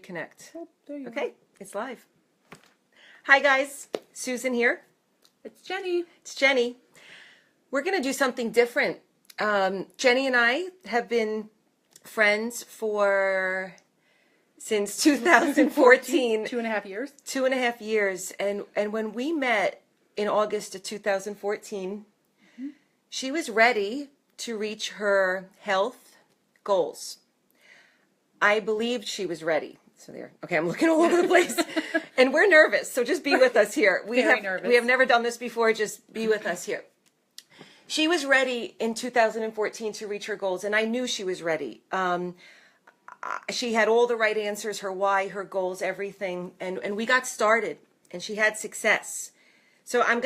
Connect. Oh, there you Okay, it's live. Hi guys, Susan here. It's Jenny. It's Jenny. We're going to do something different. Jenny and I have been friends since 2014. 2.5 years. 2.5 years. And when we met in August of 2014, she was ready to reach her health goals. I believed she was ready. So there. Okay, I'm looking all over the place. And we're nervous, so just be with us here. We have never done this before, just be with us here. She was ready in 2014 to reach her goals, and I knew she was ready. She had all the right answers, her why, her goals, everything, and we got started, and she had success. So I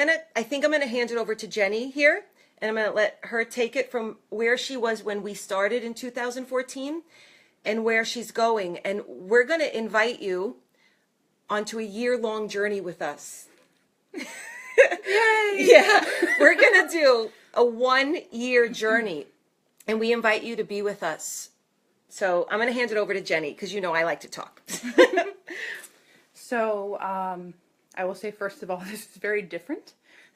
think I'm gonna hand it over to Jenny here, and I'm gonna let her take it from where she was when we started in 2014 and where she's going. And we're gonna invite you onto a year-long journey with us. Yay! Yeah, we're gonna do a 1-year journey, and we invite you to be with us. So I'm gonna hand it over to Jenny because you know I like to talk. So I will say, first of all, this is very different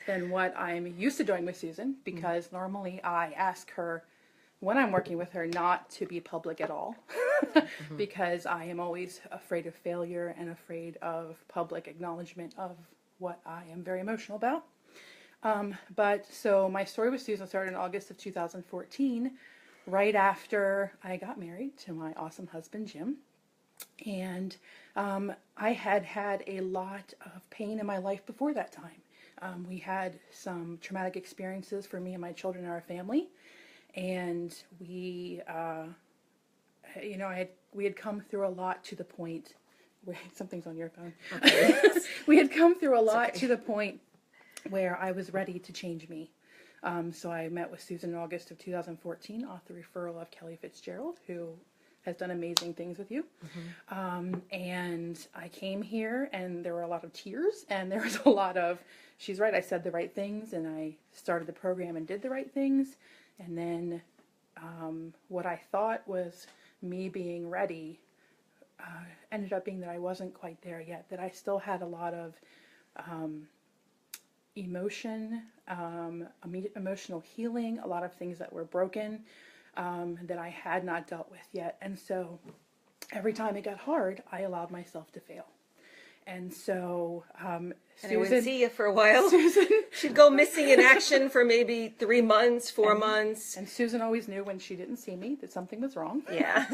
than what I'm used to doing with Susan, because normally I ask her when I'm working with her not to be public at all, because I am always afraid of failure and afraid of public acknowledgement of what I am very emotional about. So my story with Susan started in August of 2014, right after I got married to my awesome husband, Jim. And I had had a lot of pain in my life before that time. We had some traumatic experiences for me and my children and our family. And we had come through a lot to the point where something's on your phone. Okay. We had come through a lot to the point where I was ready to change me. So I met with Susan in August of 2014 off the referral of Kelly Fitzgerald, who has done amazing things with you. And I came here, and there were a lot of tears, and there was a lot of, she's right, I said the right things, and I started the program and did the right things. And then what I thought was me being ready ended up being that I wasn't quite there yet, that I still had a lot of emotional healing, a lot of things that were broken that I had not dealt with yet. And so every time it got hard, I allowed myself to fail. And so Susan, I wouldn't see you for a while. Susan, she'd go missing in action for maybe 3 months, 4 months. And Susan always knew when she didn't see me that something was wrong. Yeah.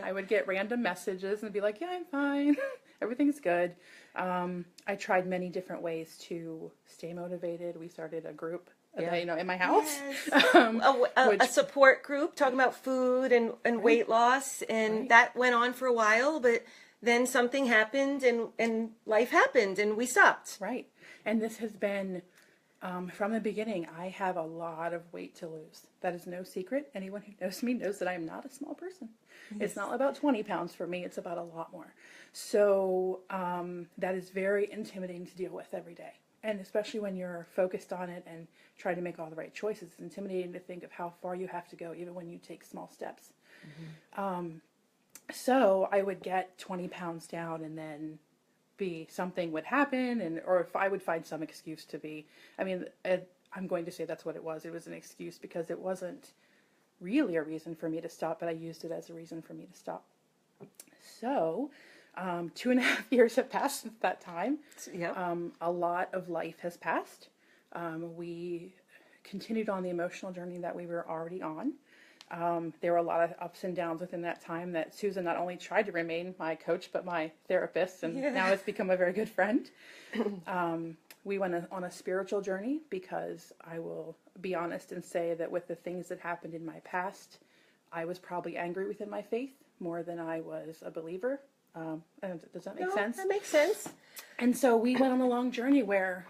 I would get random messages and be like, yeah, I'm fine. Everything's good. I tried many different ways to stay motivated. We started a group, in my house. Yes. A support group talking about food and weight loss. And that went on for a while, but then something happened and life happened and we stopped. Right. And this has been, from the beginning, I have a lot of weight to lose. That is no secret. Anyone who knows me knows that I'm not a small person. Yes. It's not about 20 pounds for me. It's about a lot more. So that is very intimidating to deal with every day. And especially when you're focused on it and try to make all the right choices, it's intimidating to think of how far you have to go, even when you take small steps. So I would get 20 pounds down and then something would happen, or if I would find some excuse to be, I'm going to say that's what it was. It was an excuse because it wasn't really a reason for me to stop, but I used it as a reason for me to stop. So 2.5 years have passed since that time. Yep. A lot of life has passed. We continued on the emotional journey that we were already on. There were a lot of ups and downs within that time that Susan not only tried to remain my coach, but my therapist, and now has become a very good friend. We went on a spiritual journey because I will be honest and say that with the things that happened in my past, I was probably angry within my faith more than I was a believer. Does that make sense? That makes sense. And so we went on a long journey where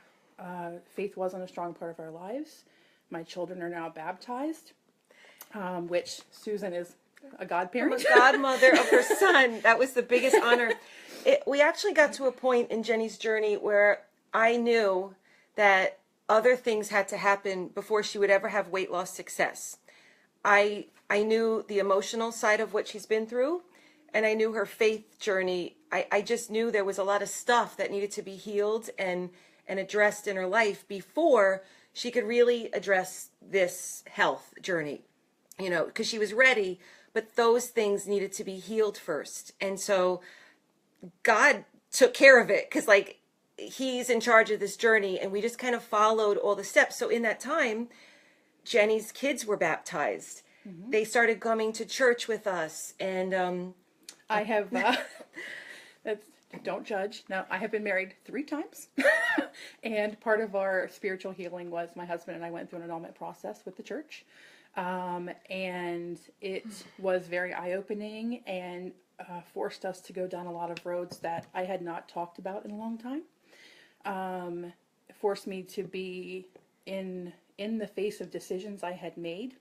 faith wasn't a strong part of our lives. My children are now baptized. Which Susan is a godparent. I'm a godmother of her son. That was the biggest honor. We actually got to a point in Jenny's journey where I knew that other things had to happen before she would ever have weight loss success. I knew the emotional side of what she's been through, and I knew her faith journey, I just knew there was a lot of stuff that needed to be healed and addressed in her life before she could really address this health journey, you know, because she was ready, but those things needed to be healed first. And so God took care of it, because like he's in charge of this journey, and we just kind of followed all the steps. So in that time, Jenny's kids were baptized. They started coming to church with us, and I have, that's, don't judge. Now, I have been married 3 times. And part of our spiritual healing was my husband and I went through an annulment process with the church. And it was very eye-opening and forced us to go down a lot of roads that I had not talked about in a long time. Forced me to be in the face of decisions I had made,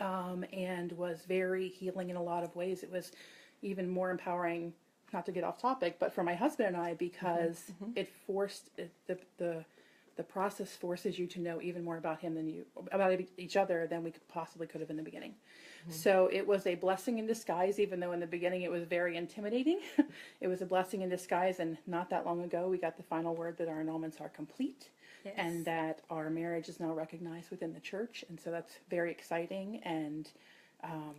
and was very healing in a lot of ways. It was even more empowering, not to get off topic, but for my husband and I, because it forced the process forces you to know even more about him than about each other than we could have in the beginning. So it was a blessing in disguise, even though in the beginning it was very intimidating. It was a blessing in disguise, and not that long ago we got the final word that our annulments are complete. Yes. And that our marriage is now recognized within the church, and so that's very exciting. And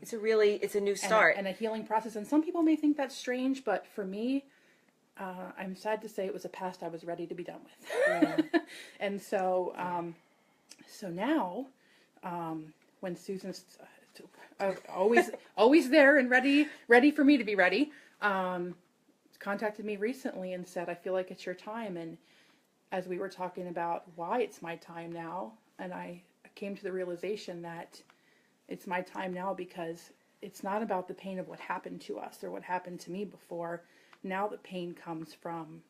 it's a new start and a healing process. And some people may think that's strange, but for me, I'm sad to say it was a past I was ready to be done with. Yeah. And so, so now, when Susan's always there and ready for me to be ready, contacted me recently and said, I feel like it's your time. And as we were talking about why it's my time now, and I came to the realization that it's my time now because it's not about the pain of what happened to us or what happened to me before. Now the pain comes from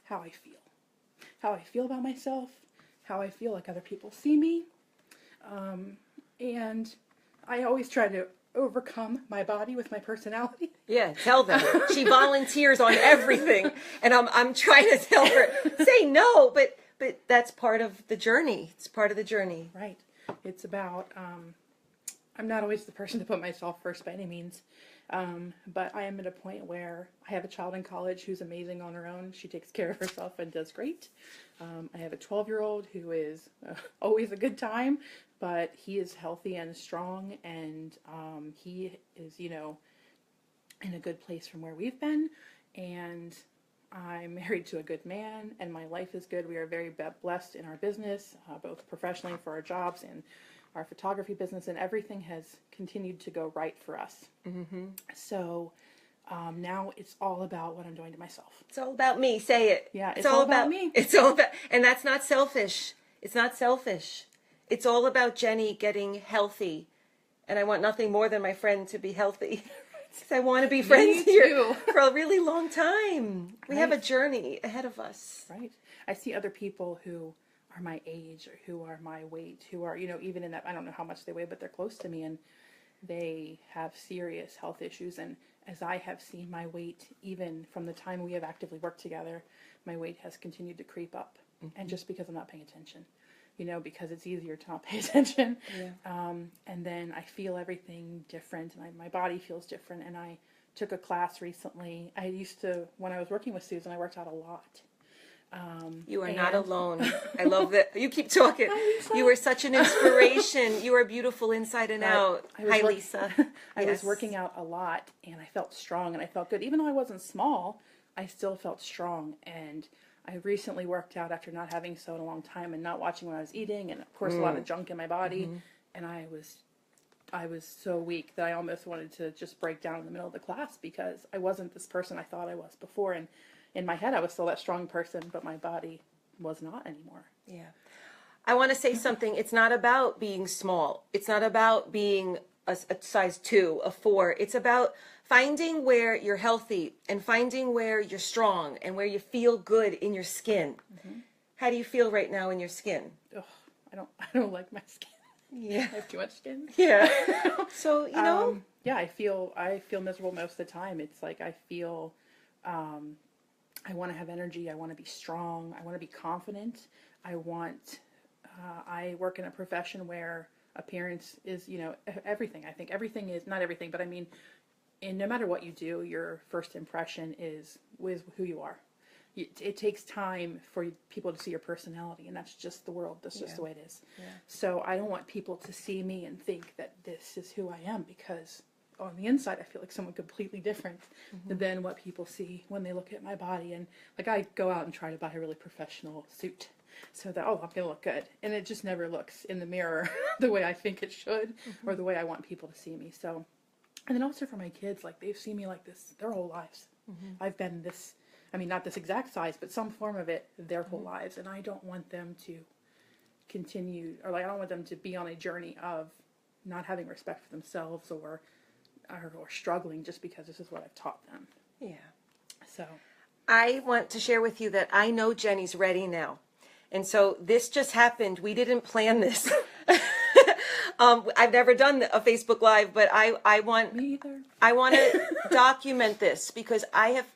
how I feel about myself, how I feel like other people see me. And I always try to overcome my body with my personality. Yeah, tell them. She volunteers on everything, and I'm trying to tell her, say no, but that's part of the journey. It's part of the journey. Right. It's about, I'm not always the person to put myself first by any means, but I am at a point where I have a child in college who's amazing on her own. She takes care of herself and does great. I have a 12-year-old who is always a good time, but he is healthy and strong, and he is, you know, in a good place from where we've been, and I'm married to a good man, and my life is good. We are very blessed in our business, both professionally for our jobs and our photography business, and everything has continued to go right for us. So now it's all about what I'm doing to myself. It's all about me. Say it. Yeah, it's all about me. It's all about, and that's not selfish. It's not selfish. It's all about Jenny getting healthy, and I want nothing more than my friend to be healthy. Because I want to be friends here for a really long time. We have a journey ahead of us. Right. I see other people who are my age or who are my weight, who are, you know, even in that, I don't know how much they weigh, but they're close to me, and they have serious health issues. And as I have seen my weight, even from the time we have actively worked together, my weight has continued to creep up. And just because I'm not paying attention, you know, because it's easier to not pay attention. Yeah. And then I feel everything different, and my body feels different. And I took a class recently. I used to, when I was working with Susan, I worked out a lot. You are not alone. I love that. You keep talking. Hi, Lisa. You are such an inspiration. You are beautiful inside and out. Hi, Lisa. I was working out a lot, and I felt strong, and I felt good. Even though I wasn't small, I still felt strong. And I recently worked out after not having so in a long time and not watching what I was eating, and of course a lot of junk in my body. And I was so weak that I almost wanted to just break down in the middle of the class, because I wasn't this person I thought I was before. And in my head, I was still that strong person, but my body was not anymore. Yeah. I want to say something. It's not about being small. It's not about being a size 2, a 4. It's about finding where you're healthy and finding where you're strong and where you feel good in your skin. How do you feel right now in your skin? Ugh, I don't like my skin. Yeah. I have too much skin. Yeah. So, you know. Yeah, I feel miserable most of the time. It's like I feel, I want to have energy. I want to be strong. I want to be confident. I work in a profession where appearance is, you know, everything. I think everything is, not everything, but I mean, and no matter what you do, your first impression is with who you are. It takes time for people to see your personality, and that's just the world. That's just the way it is. Yeah. So I don't want people to see me and think that this is who I am, because on the inside I feel like someone completely different than what people see when they look at my body. And like, I go out and try to buy a really professional suit so that, oh, I'm gonna look good, and it just never looks in the mirror the way I think it should, or the way I want people to see me. So, and then also for my kids, like, they've seen me like this their whole lives. I've been this, I mean, not this exact size, but some form of it their whole lives. And I don't want them to continue, or like, I don't want them to be on a journey of not having respect for themselves, or struggling just because this is what I've taught them. Yeah. So I want to share with you that I know Jenny's ready now. And so this just happened. We didn't plan this. I've never done a Facebook Live, but I want me either. I want to document this because I have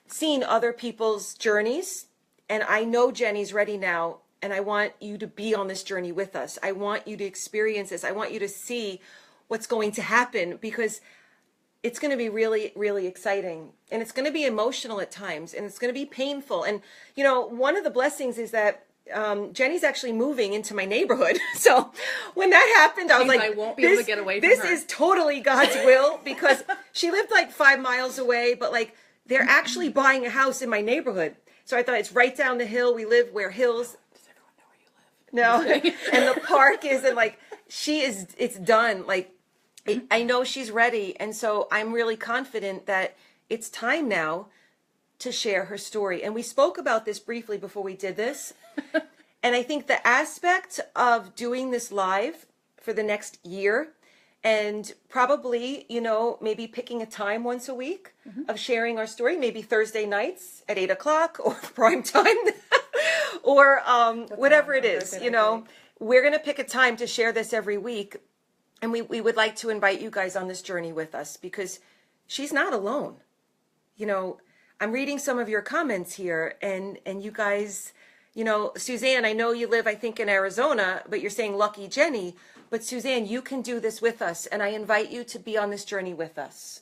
seen other people's journeys, and I know Jenny's ready now, and I want you to be on this journey with us. I want you to experience this. I want you to see what's going to happen, because it's going to be really, really exciting, and it's going to be emotional at times, and it's going to be painful. And, you know, one of the blessings is that Jenny's actually moving into my neighborhood. So when that happened, I was like, I won't be able to get away from this her. is totally God's will, because she lived like 5 miles away, but like, they're actually buying a house in my neighborhood. So I thought, it's right down the hill. We live where hills. Does everyone know where you live? No. And the park is, and like, it's done. Like, I know she's ready. And so I'm really confident that it's time now to share her story. And we spoke about this briefly before we did this. And I think the aspect of doing this live for the next year, and probably, you know, maybe picking a time once a week of sharing our story, maybe Thursday nights at 8:00 or prime time, or whatever it is, you know, we're going to pick a time to share this every week. And we would like to invite you guys on this journey with us, because she's not alone. You know, I'm reading some of your comments here, and you guys, you know, Suzanne, I know you live, I think, in Arizona, but you're saying lucky Jenny. But Suzanne, you can do this with us, and I invite you to be on this journey with us.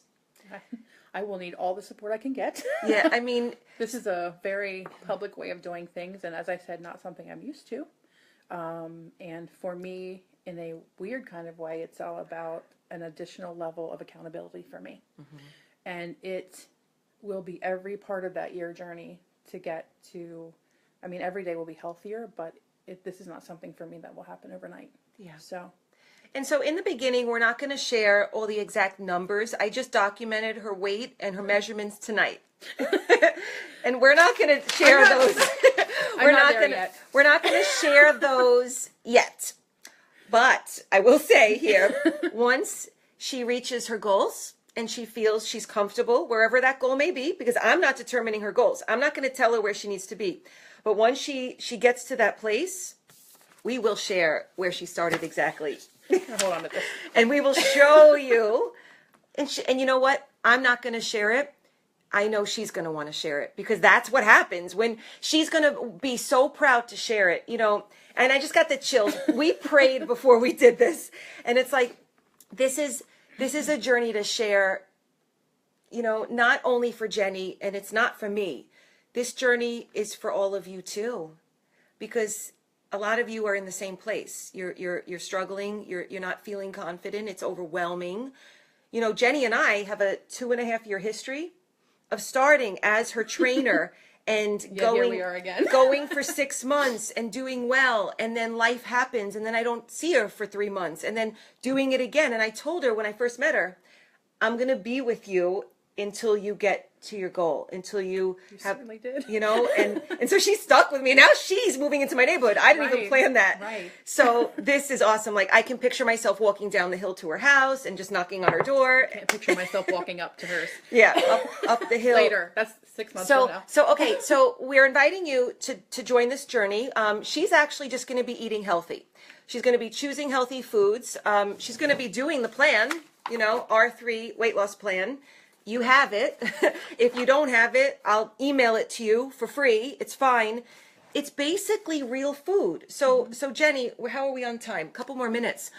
I will need all the support I can get. Yeah, I mean, this is a very public way of doing things, and as I said, not something I'm used to. And for me, in a weird kind of way, it's all about an additional level of accountability for me. And it will be every part of that year journey to get to, I mean, every day will be healthier, but this is not something for me that will happen overnight. Yeah. So. And so in the beginning, we're not going to share all the exact numbers. I just documented her weight and her measurements tonight. And we're not going to share those. We're not going to share those yet. But I will say here, once she reaches her goals and she feels she's comfortable, wherever that goal may be, because I'm not determining her goals. I'm not going to tell her where she needs to be. But once she gets to that place, we will share where she started exactly. Hold on to this. And we will show you. And you know what? I'm not going to share it. I know she's going to want to share it, because that's what happens when she's going to be so proud to share it, you know. And I just got the chills. We prayed before we did this. And it's like, this is a journey to share, you know, not only for Jenny, and it's not for me. This journey is for all of you too, because a lot of you are in the same place. You're struggling. You're not feeling confident. It's overwhelming. You know, Jenny and I have a 2.5-year history of starting as her trainer and here we are again. going for 6 months and doing well. And then life happens, and then I don't see her for 3 months, and then doing it again. And I told her when I first met her, I'm going to be with you until you get to your goal, until you have, certainly did. you know, and so she's stuck with me. Now she's moving into my neighborhood. I didn't even plan that. Right. So this is awesome. Like, I can picture myself walking down the hill to her house and just knocking on her door. I can't picture myself walking up to hers. Yeah, up the hill. Later. That's 6 months from now. So we're inviting you to join this journey. She's actually just going to be eating healthy. She's going to be choosing healthy foods. She's going to be doing the plan, you know, R3 weight loss plan. You have it. If you don't have it, I'll email it to you for free. It's fine. It's basically real food. So Jenny, how are we on time? A couple more minutes.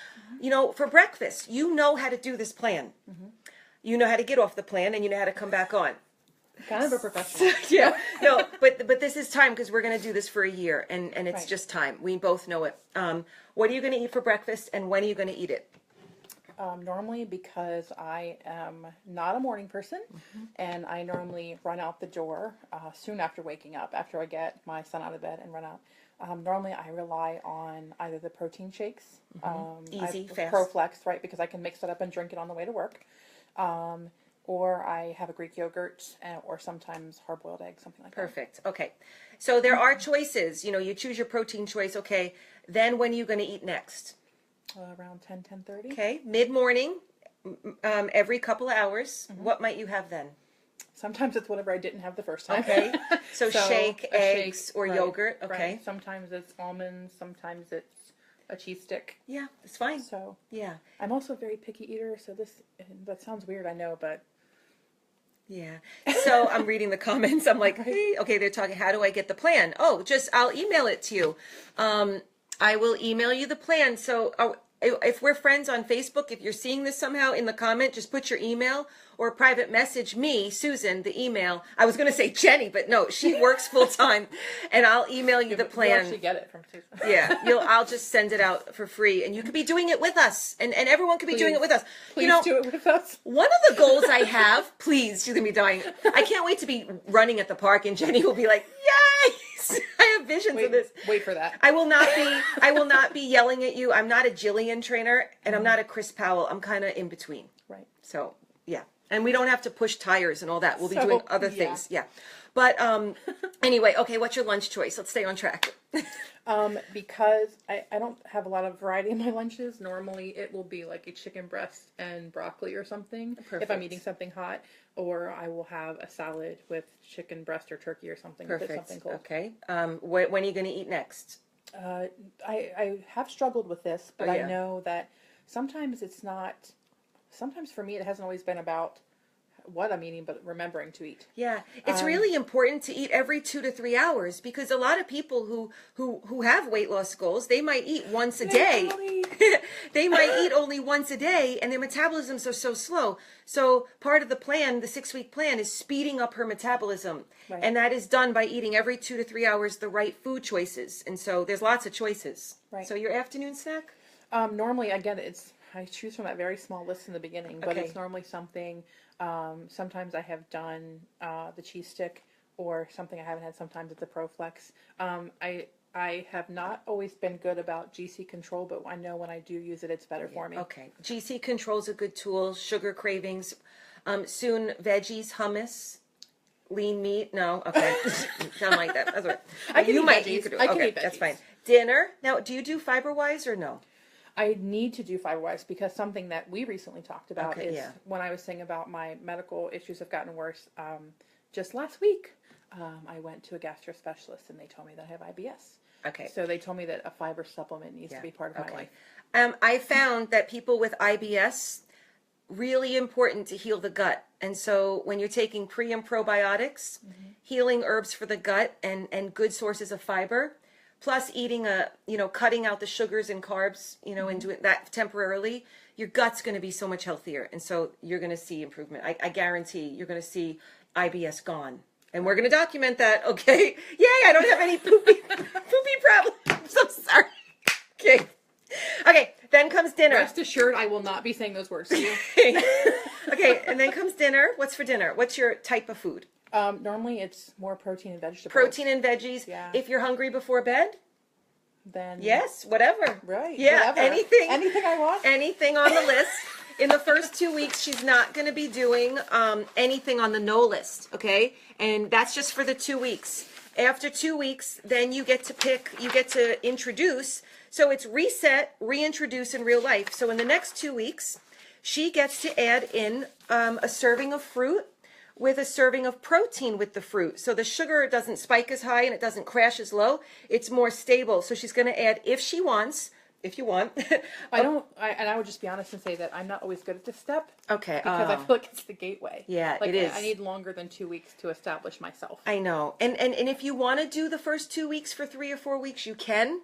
You know, for breakfast, you know how to do this plan. you know how to get off the plan and you know how to come back on. Kind of a professional. Yeah, no, but this is time because we're going to do this for a year, and it's Right. just time. We both know it. What are you going to eat for breakfast, and when are you going to eat it? Normally, because I am not a morning person, and I normally run out the door soon after waking up, after I get my son out of bed and run out. Normally, I rely on either the protein shakes, Easy, fast. ProFlex, right, because I can mix it up and drink it on the way to work, or I have a Greek yogurt, or sometimes hard-boiled eggs, something like that. Perfect. Okay, so there are choices. You know, you choose your protein choice. Okay, then when are you going to eat next? Around 10:30. Okay, mid-morning, every couple of hours. What might you have then? Sometimes it's whatever I didn't have the first time. Okay, so shake, a eggs, or right, yogurt. Okay, right. Sometimes it's almonds, sometimes it's a cheese stick. yeah, it's fine. So Yeah, I'm also a very picky eater, so that sounds weird, I know, but yeah. So I'm reading the comments. I'm like, hey, okay, they're talking. How do I get the plan? Oh, I'll email it to you. I will email you the plan. So if we're friends on Facebook, if you're seeing this somehow in the comment, just put your email or private message me, Susan, the email. I was going to say Jenny, but no, she works full time, and I'll email you the you'll plan. actually get it from Susan. Yeah, I'll just send it out for free, and you could be doing it with us, and everyone could be doing it with us. Please do it with us. One of the goals I have, please, she's gonna be dying. I can't wait to be running at the park, and Jenny will be like, "Yes, I have visions of this." Wait for that. I will not be yelling at you. I'm not a Jillian trainer, and I'm not a Chris Powell. I'm kind of in between. Right. So yeah, and we don't have to push tires and all that. We'll be So, doing other yeah. things. Yeah, but anyway, okay. What's your lunch choice? Let's stay on track. Because I don't have a lot of variety in my lunches. Normally it will be like a chicken breast and broccoli or something if I'm Perfect. eating something hot, or I will have a salad with chicken breast or turkey or something. If it's Perfect. something cold. Okay. When are you going to eat next? I have struggled with this, but Oh, yeah. I know that sometimes it's not. Sometimes for me, it hasn't always been about what I'm eating, but remembering to eat. Yeah, it's really important to eat every 2 to 3 hours because a lot of people who have weight loss goals, they might eat once a day. They might eat only once a day, and their metabolisms are so slow. So part of the plan, the 6-week plan, is speeding up her metabolism, Right. and that is done by eating every 2 to 3 hours the right food choices. And so there's lots of choices. Right. So your afternoon snack? Normally, again, I choose from that very small list in the beginning, but Okay. it's normally something. Sometimes I have done the cheese stick, or something I haven't had. Sometimes it's a ProFlex. I have not always been good about GC Control, but I know when I do use it, it's better for me. Okay. GC Control's a good tool. Sugar cravings. Soon veggies, hummus, lean meat. No, okay. Don't like that. That's right. I can You eat might. veggies. You could. I can Okay, eat that's veggies. fine. Dinner. Now, do you do fiber-wise or no? I need to do fiber-wise because something that we recently talked about Okay, is yeah. when I was saying about my medical issues have gotten worse. Just last week, I went to a gastro specialist and they told me that I have IBS. Okay. So they told me that a fiber supplement needs to be part of my life. I found that people with IBS, really important to heal the gut. And so when you're taking pre and probiotics, healing herbs for the gut and good sources of fiber, plus eating cutting out the sugars and carbs, and doing that temporarily, your gut's going to be so much healthier. And so you're going to see improvement. I guarantee you're going to see IBS gone. And we're going to document that, okay? Yay, I don't have any poopy problems. I'm so sorry. Okay. Okay, then comes dinner. Rest assured, I will not be saying those words to you. Okay, and then comes dinner. What's for dinner? What's your type of food? Normally, it's more protein and vegetables. Protein and veggies. Yeah. If you're hungry before bed, Then yes, whatever. right? Yeah, whatever. anything I want. Anything on the list. In the first 2 weeks, she's not going to be doing anything on the no list, okay? And that's just for the 2 weeks. After 2 weeks, then you get to introduce. So it's reset, reintroduce in real life. So in the next 2 weeks, she gets to add in a serving of fruit with a serving of protein with the fruit. So the sugar doesn't spike as high and it doesn't crash as low. It's more stable. So she's going to add, if you want, I would just be honest and say that I'm not always good at this step. Okay. Because I feel like it's the gateway. Yeah, like, it is. I need longer than 2 weeks to establish myself. I know. And if you want to do the first 2 weeks for 3 or 4 weeks, you can.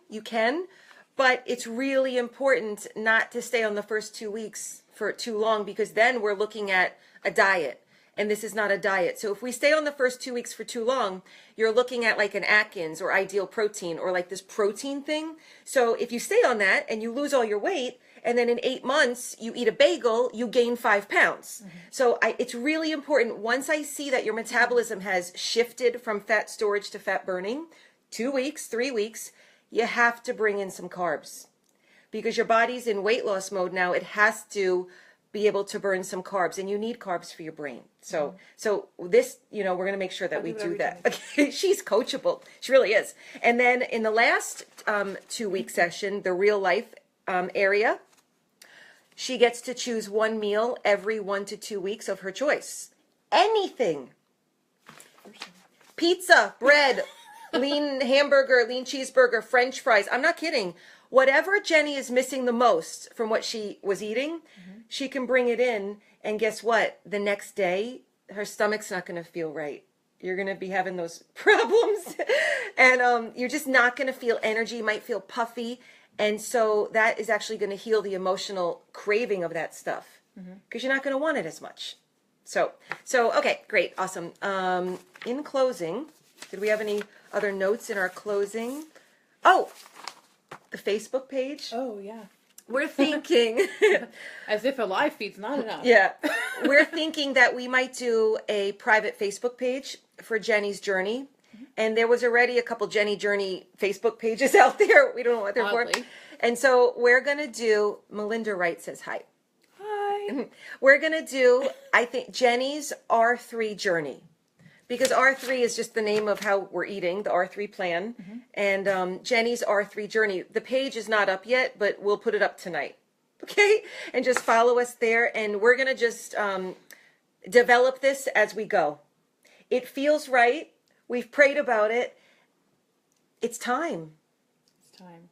But it's really important not to stay on the first 2 weeks for too long, because then we're looking at a diet. And this is not a diet. So if we stay on the first 2 weeks for too long, you're looking at like an Atkins or Ideal Protein or like this protein thing. So if you stay on that and you lose all your weight, and then in 8 months you eat a bagel, you gain 5 pounds. Mm-hmm. So it's really important. Once I see that your metabolism has shifted from fat storage to fat burning, 2 weeks, 3 weeks, you have to bring in some carbs. Because your body's in weight loss mode now, it has to be able to burn some carbs, and you need carbs for your brain. So, so this, we're going to make sure that we do that. Okay, she's coachable. She really is. And then in the last 2 week session, the real life area, she gets to choose one meal every 1 to 2 weeks of her choice. Anything. Pizza, bread, lean hamburger, lean cheeseburger, French fries. I'm not kidding. Whatever Jenny is missing the most from what she was eating, she can bring it in, and guess what? The next day, her stomach's not going to feel right. You're going to be having those problems, and you're just not going to feel energy. You might feel puffy, and so that is actually going to heal the emotional craving of that stuff, because you're not going to want it as much. So okay, great, awesome. In closing, did we have any other notes in our closing? Oh, the Facebook page. Oh, yeah. We're thinking. As if a live feed's not enough. Yeah. We're thinking that we might do a private Facebook page for Jenny's Journey. And there was already a couple Jenny Journey Facebook pages out there. We don't know what they're for. And so we're going to do, Melinda Wright says hi. Hi. We're going to do, I think, Jenny's R3 Journey. Because R3 is just the name of how we're eating, the R3 plan. And Jenny's R3 Journey. The page is not up yet, but we'll put it up tonight. Okay? And just follow us there. And we're going to just develop this as we go. It feels right. We've prayed about it. It's time. It's time.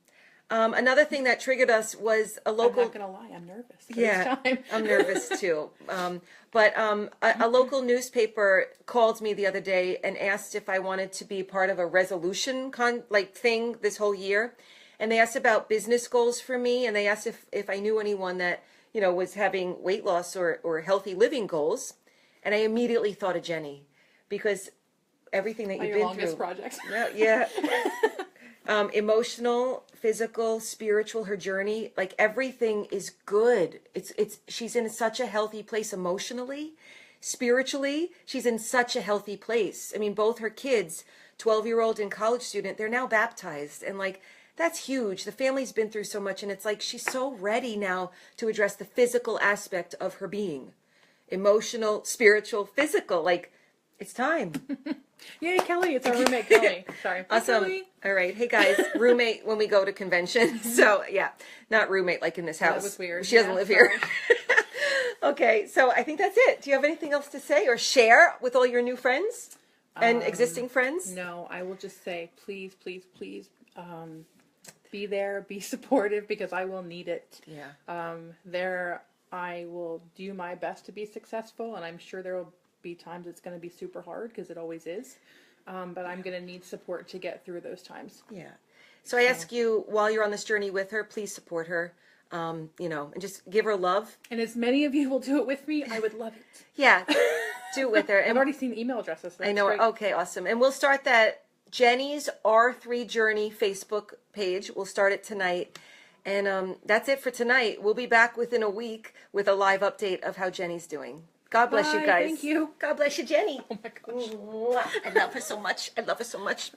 Another thing that triggered us was a local... I'm not going to lie, I'm nervous. Yeah, It's time. I'm nervous too. But a local newspaper called me the other day and asked if I wanted to be part of a resolution thing this whole year. And they asked about business goals for me, and they asked if I knew anyone that, was having weight loss or healthy living goals. And I immediately thought of Jenny, because everything that you've Your been longest through. project. Yeah. Emotional, physical, spiritual, her journey, like everything is good. She's in such a healthy place emotionally, spiritually. She's in such a healthy place. I mean, both her kids, 12-year-old and college student, they're now baptized, and like that's huge. The family's been through so much, and it's like she's so ready now to address the physical aspect of her being, emotional, spiritual, physical. Like it's time. Yay, Kelly. It's our roommate, Kelly. Sorry. Awesome. Kelly. All right. Hey, guys. Roommate when we go to conventions. So, yeah. Not roommate like in this house. That was weird. She doesn't live here. Okay. So, I think that's it. Do you have anything else to say or share with all your new friends and existing friends? No, I will just say, please, please, please, be there, be supportive, because I will need it. Yeah. I will do my best to be successful, and I'm sure there will be times it's going to be super hard, because it always is. But I'm going to need support to get through those times. Yeah. So I ask you, while you're on this journey with her, please support her, and just give her love. And as many of you will do it with me, I would love it. Yeah. Do it with her. I've already seen email addresses. So I know. great. Okay, awesome. And we'll start that Jenny's R3 Journey Facebook page. We'll start it tonight. And that's it for tonight. We'll be back within a week with a live update of how Jenny's doing. God bless you Bye, guys. thank you. God bless you, Jenny. Oh my gosh. I love her so much. I love her so much.